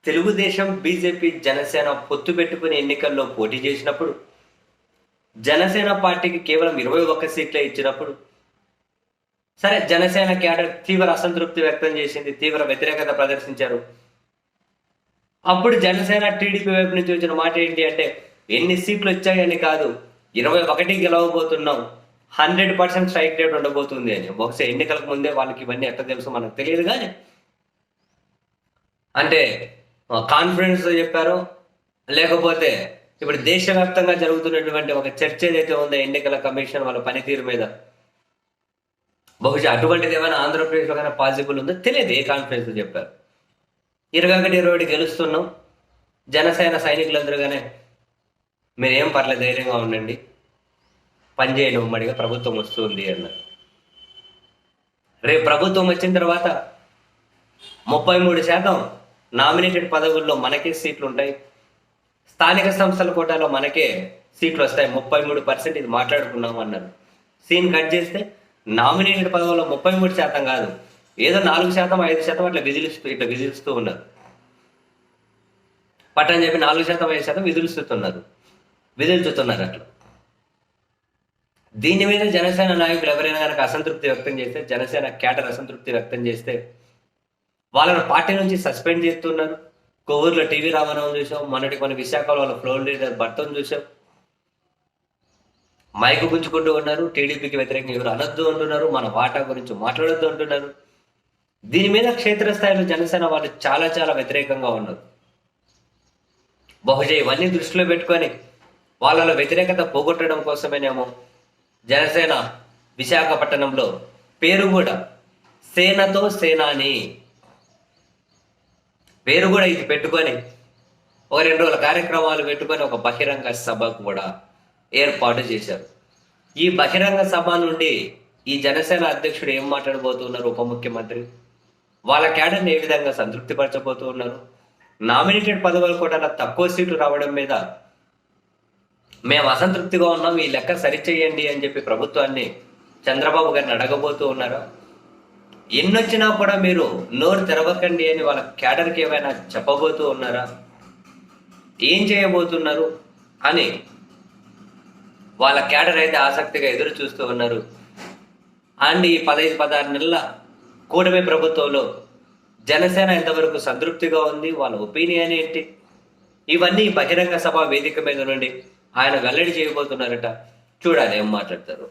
Telugu Desam, BJP, Janasena పొత్తు పెట్టుకుని ఎన్నికల్లో పోటీ చేసినప్పుడు, జనసేన పార్టీకి కేవలం 21 సీట్లే ఇచ్చినప్పుడు, సరే జనసేన క్యాడర్ తీవ్ర అసంతృప్తి వ్యక్తం చేసింది, తీవ్ర వ్యతిరేకత ప్రదర్శించారు. అప్పుడు జనసేన, టీడీపీ వైపు నుంచి వచ్చిన మాట ఏంటి అంటే, ఎన్ని సీట్లు వచ్చాయని కాదు, 21 గెలవబోతున్నాం, 100% స్ట్రైక్ రేట్ ఉండబోతుంది అని. బహుశా ఎన్నికలకు ముందే వాళ్ళకి ఇవన్నీ ఎట్లా తెలుసు మనకు తెలియదు, కానీ అంటే కాన్ఫిడెన్స్ చెప్పారో, లేకపోతే ఇప్పుడు దేశవ్యాప్తంగా జరుగుతున్నటువంటి ఒక చర్చ ఏదైతే ఉందో ఎన్నికల కమిషన్ వాళ్ళ పనితీరు మీద, బహుశా అటువంటిది ఏమైనా ఆంధ్రప్రదేశ్లో కానీ పాసిబుల్ ఉందో తెలియదు. ఏ కాన్ఫిడెన్స్ చెప్పారు. 21 గెలుస్తున్నాం, జనసేన సైనికులందరూగానే మీరేం పర్లేదు, ధైర్యంగా ఉండండి, పనిచేయండి, ఉమ్మడిగా ప్రభుత్వం వస్తుంది అన్నారు. రేపు ప్రభుత్వం వచ్చిన తర్వాత 33% నామినేటెడ్ పదవుల్లో మనకే సీట్లు ఉంటాయి, స్థానిక సంస్థల కోటాలో మనకే సీట్లు వస్తాయి, 33% ఇది మాట్లాడుకున్నాం అన్నారు. సీన్ కట్ చేస్తే నామినేటెడ్ పదవుల్లో 33% కాదు, ఏదో 4%, 5% అట్లా విధిలుస్తూ ఉన్నారు. పట్టని చెప్పి 4%, 5% విధులుస్తున్నారు అట్లా. దీని మీద జనసేన నాయకులు ఎవరైనా కనుక అసంతృప్తి వ్యక్తం చేస్తే, జనసేన క్యాడర్ అసంతృప్తి వ్యక్తం చేస్తే వాళ్ళని పార్టీ నుంచి సస్పెండ్ చేస్తున్నారు. కొవ్వూరులో టీవీ రామారావు చూసాం, మొన్నటి కొన్ని విశాఖలో వాళ్ళ ఫ్లోర్ లీడర్ భర్తను చూసాం. మైకు గుంజుకుంటూ ఉన్నారు, టీడీపీకి వ్యతిరేకంగా ఎవరు అనొద్దు అంటున్నారు, మన వాటా గురించి మాట్లాడొద్దు అంటున్నారు. దీని మీద క్షేత్రస్థాయిలో జనసేన వాళ్ళు చాలా చాలా వ్యతిరేకంగా ఉన్నారు. బహుశా ఇవన్నీ దృష్టిలో పెట్టుకొని వాళ్ళ వ్యతిరేకత పోగొట్టడం కోసమేనేమో జనసేన విశాఖపట్నంలో పేరు కూడా సేనతో సేనాని పేరు కూడా ఇది పెట్టుకొని ఒక 2 రోజుల కార్యక్రమాలు పెట్టుకొని ఒక బహిరంగ సభ కూడా ఏర్పాటు చేశారు. ఈ బహిరంగ సభ నుండి ఈ జనసేన అధ్యక్షుడు ఏం మాట్లాడబోతున్నారు, ఉప ముఖ్యమంత్రి వాళ్ళ క్యాడర్ని ఏ విధంగా సంతృప్తిపరచబోతూ ఉన్నారు, నామినేటెడ్ పదవులు కూడా తక్కువ సీట్లు రావడం మీద మేము అసంతృప్తిగా ఉన్నాం, ఈ లెక్క సరిచేయండి అని చెప్పి ప్రభుత్వాన్ని చంద్రబాబు గారిని అడగబోతూ ఉన్నారా, ఎన్నొచ్చినా కూడా మీరు నోరు తెరవకండి అని వాళ్ళ క్యాడర్కి ఏమైనా చెప్పబోతూ ఉన్నారా, ఏం చేయబోతున్నారు అని వాళ్ళ క్యాడర్ అయితే ఆసక్తిగా ఎదురు చూస్తూ ఉన్నారు. అండ్ ఈ 15-16 నెలల కూటమి ప్రభుత్వంలో జనసేన ఎంతవరకు సంతృప్తిగా ఉంది, వాళ్ళ ఒపీనియన్ ఏంటి, ఇవన్నీ బహిరంగ సభ వేదిక మీద నుండి ఆయన వెల్లడి చేయబోతున్నారట. చూడాలి ఏం మాట్లాడతారు.